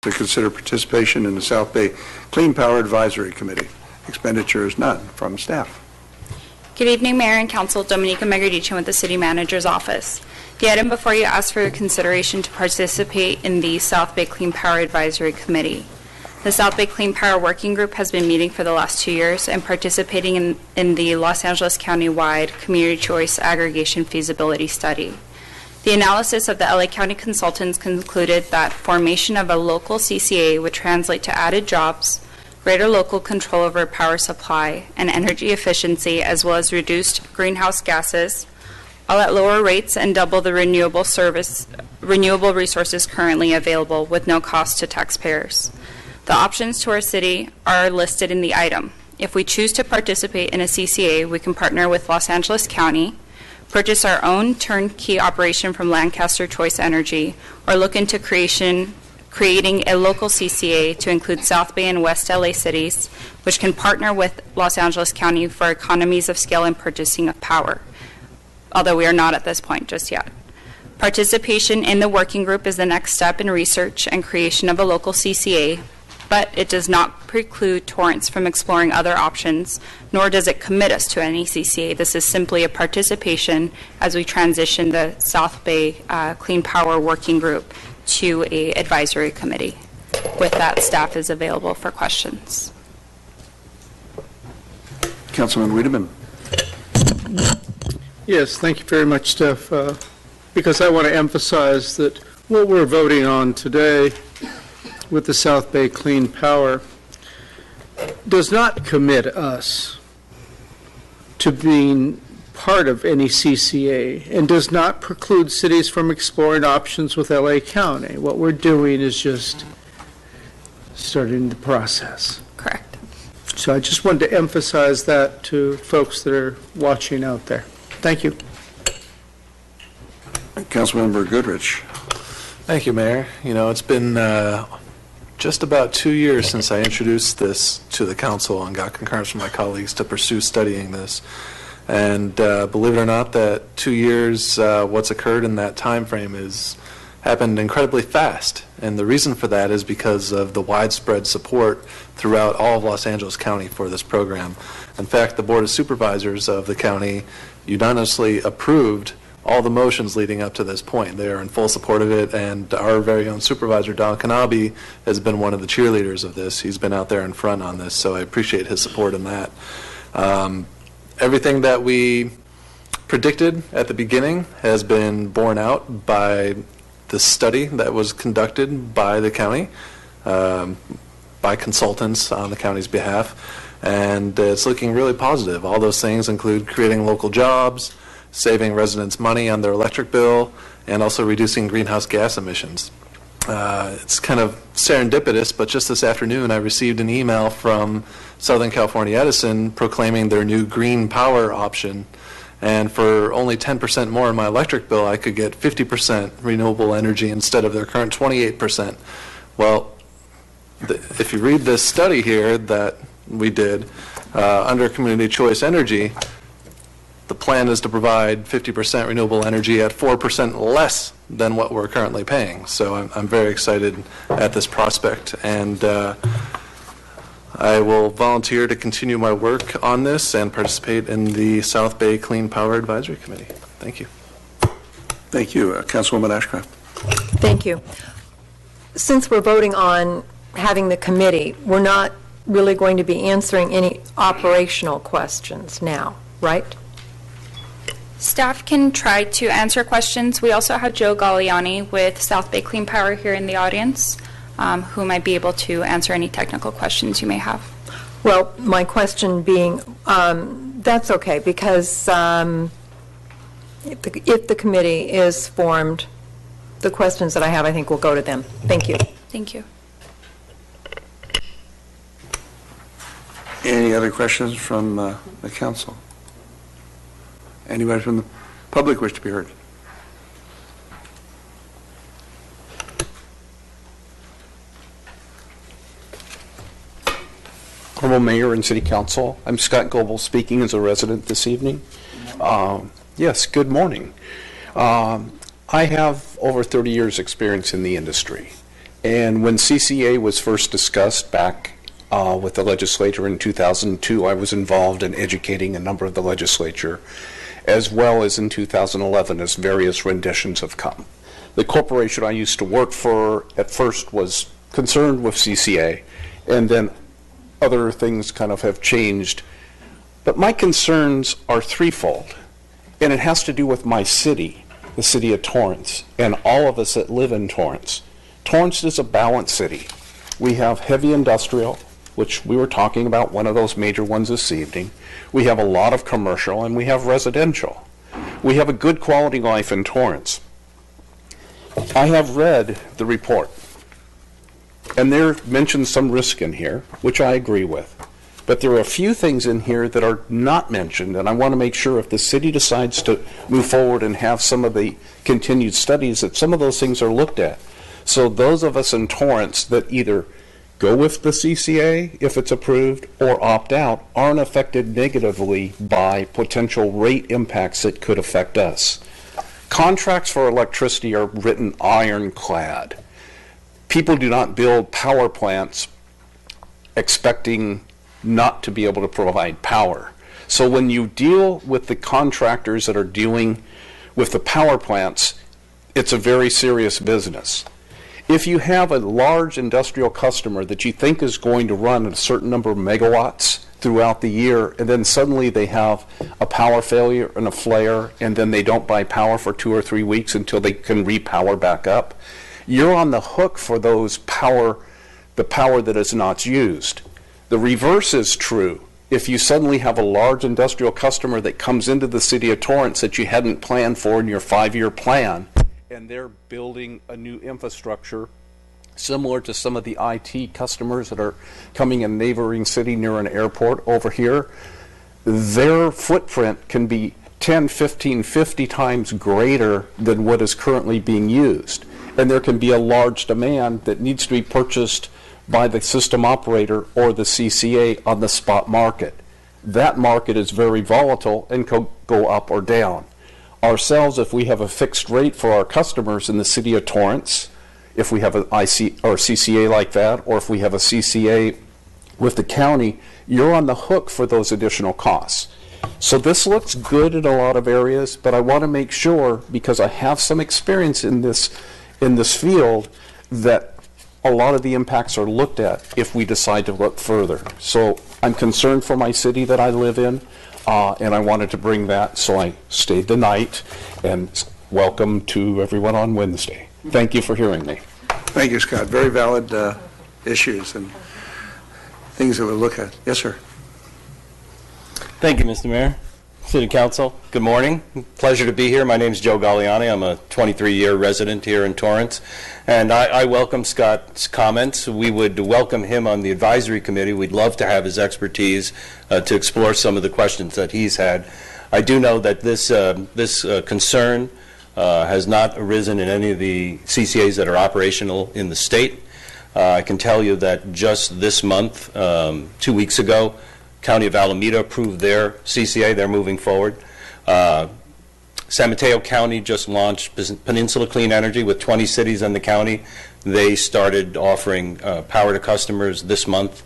to consider participation in the South Bay Clean Power Advisory Committee. Expenditure is none. From staff. Good evening, Mayor and Council. Dominica Megardichin with the City Manager's Office. The item before you asks for your consideration to participate in the South Bay Clean Power Advisory Committee. The South Bay Clean Power Working Group has been meeting for the last 2 years and participating in the Los Angeles County-wide Community Choice Aggregation Feasibility Study. The analysis of the LA County consultants concluded that formation of a local CCA would translate to added jobs, greater local control over power supply and energy efficiency, as well as reduced greenhouse gases, all at lower rates and double the renewable resources currently available with no cost to taxpayers. The options to our city are listed in the item. If we choose to participate in a CCA, we can partner with Los Angeles County, purchase our own turnkey operation from Lancaster Choice Energy, or look into creating a local CCA to include South Bay and West LA cities, which can partner with Los Angeles County for economies of scale in purchasing of power, although we are not at this point just yet. Participation in the working group is the next step in research and creation of a local CCA, but it does not preclude Torrance from exploring other options, nor does it commit us to any CCA. This is simply a participation as we transition the South Bay Clean Power Working Group to an advisory committee. With that, staff is available for questions. Councilman Wiedemann. Yes, thank you very much, Steph, because I want to emphasize that what we're voting on today with the South Bay Clean Power does not commit us to being part of any CCA and does not preclude cities from exploring options with LA County. What we're doing is just starting the process. Correct. So I just wanted to emphasize that to folks that are watching out there. Thank you. Councilmember Goodrich. Thank you, Mayor. You know, it's been just about 2 years since I introduced this to the council and got concurrence from my colleagues to pursue studying this. And believe it or not, that 2 years, what's occurred in that time frame is happened incredibly fast. And the reason for that is because of the widespread support throughout all of Los Angeles County for this program. In fact, the Board of Supervisors of the county unanimously approved all the motions leading up to this point. They are in full support of it, and our very own supervisor, Don Kanabe, has been one of the cheerleaders of this. He's been out there in front on this, so I appreciate his support in that. Everything that we predicted at the beginning has been borne out by the study that was conducted by the county, by consultants on the county's behalf, and it's looking really positive. All those things include creating local jobs, saving residents money on their electric bill, and also reducing greenhouse gas emissions. It's kind of serendipitous, but just this afternoon I received an email from Southern California Edison proclaiming their new green power option, and for only 10% more in my electric bill I could get 50% renewable energy instead of their current 28%. Well, if you read this study here that we did under Community Choice Energy, the plan is to provide 50% renewable energy at 4% less than what we're currently paying. So I'm very excited at this prospect, and I will volunteer to continue my work on this and participate in the South Bay Clean Power Advisory Committee. Thank you. Thank you. Councilwoman Ashcraft. Thank you. Since we're voting on having the committee, we're not really going to be answering any operational questions now, right? Staff can try to answer questions. We also have Joe Galliani with South Bay Clean Power here in the audience, who might be able to answer any technical questions you may have. Well, my question being, that's okay, because if the committee is formed, the questions that I have, I think, will go to them. Thank you. Thank you. Any other questions from the council? Anybody from the public wish to be heard? Honorable Mayor and City Council, I'm Scott Goebel speaking as a resident this evening. Yes, good morning. I have over 30 years experience in the industry, And when CCA was first discussed back with the legislature in 2002, I was involved in educating a number of the legislature, as well as in 2011 as various renditions have come. The corporation I used to work for at first was concerned with CCA, and then other things kind of have changed. But my concerns are threefold, and it has to do with my city, the city of Torrance, and all of us that live in Torrance. Torrance is a balanced city. We have heavy industrial, which we were talking about, one of those major ones this evening. We have a lot of commercial, and we have residential. We have a good quality life in Torrance. I have read the report, and there mentions some risk in here, which I agree with. But there are a few things in here that are not mentioned, and I want to make sure if the city decides to move forward and have some of the continued studies, that some of those things are looked at. So those of us in Torrance that either go with the CCA if it's approved or opt out aren't affected negatively by potential rate impacts that could affect us. Contracts for electricity are written ironclad. People do not build power plants expecting not to be able to provide power. So when you deal with the contractors that are dealing with the power plants, it's a very serious business. If you have a large industrial customer that you think is going to run a certain number of megawatts throughout the year, and then suddenly they have a power failure and a flare, and then they don't buy power for 2 or 3 weeks until they can repower back up, you're on the hook for those the power that is not used. The reverse is true. If you suddenly have a large industrial customer that comes into the city of Torrance that you hadn't planned for in your 5-year plan, and they're building a new infrastructure similar to some of the IT customers that are coming in a neighboring city near an airport over here, their footprint can be 10, 15, 50 times greater than what is currently being used. And there can be a large demand that needs to be purchased by the system operator or the CCA on the spot market. That market is very volatile and can go up or down. Ourselves, if we have a fixed rate for our customers in the city of Torrance, if we have an IC or CCA like that, or if we have a CCA with the county, you're on the hook for those additional costs. So this looks good in a lot of areas, but I want to make sure, because I have some experience in this field, that a lot of the impacts are looked at if we decide to look further. So I'm concerned for my city that I live in, and I wanted to bring that, so I stayed the night, and welcome to everyone on Wednesday. Thank you for hearing me. Thank you, Scott. Very valid issues and things that we'll look at. Yes, sir. Thank you, Mr. Mayor. City Council, good morning. Pleasure to be here. My name is Joe Galliani. I'm a 23-year resident here in Torrance, and I welcome Scott's comments. We would welcome him on the advisory committee. We'd love to have his expertise to explore some of the questions that he's had. I do know that this concern has not arisen in any of the CCAs that are operational in the state. I can tell you that just this month, 2 weeks ago, County of Alameda approved their CCA. They're moving forward. San Mateo County just launched Peninsula Clean Energy with 20 cities in the county. They started offering power to customers this month.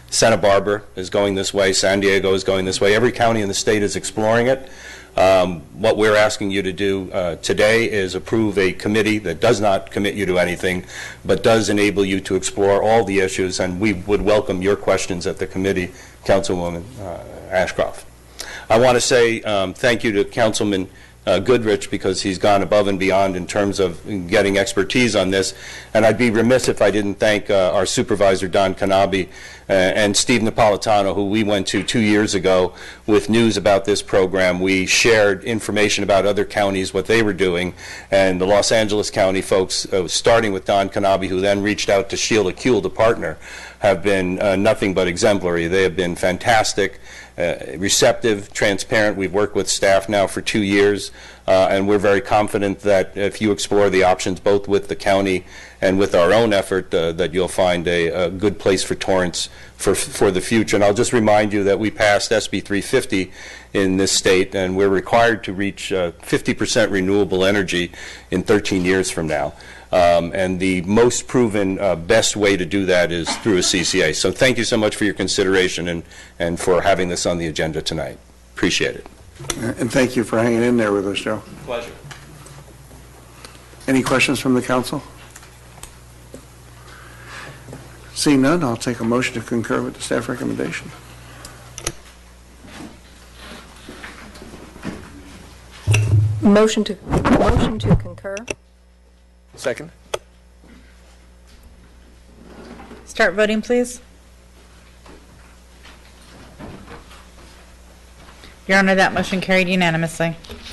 Santa Barbara is going this way. San Diego is going this way. Every county in the state is exploring it. What we're asking you to do today is approve a committee that does not commit you to anything, but does enable you to explore all the issues, and we would welcome your questions at the committee, Councilwoman Ashcroft. I want to say thank you to Councilman Goodrich, because he's gone above and beyond in terms of getting expertise on this, and I'd be remiss if I didn't thank our supervisor, Don Canabi, and Steve Napolitano, who we went to 2 years ago with news about this program. We shared information about other counties, what they were doing, and the Los Angeles County folks, starting with Don Canabi, who then reached out to Sheila Kuehl, the partner, have been nothing but exemplary. They have been fantastic, receptive, transparent. We've worked with staff now for 2 years, and we're very confident that if you explore the options both with the county and with our own effort, that you'll find a good place for Torrance for the future. And I'll just remind you that we passed SB 350 in this state, and we're required to reach 50% renewable energy in 13 years from now. And the most proven, best way to do that is through a CCA. So thank you so much for your consideration and for having this on the agenda tonight. Appreciate it. And thank you for hanging in there with us, Joe. Pleasure. Any questions from the council? Seeing none, I'll take a motion to concur with the staff recommendation. Motion to concur? Second? Start voting, please. Your Honor, that motion carried unanimously.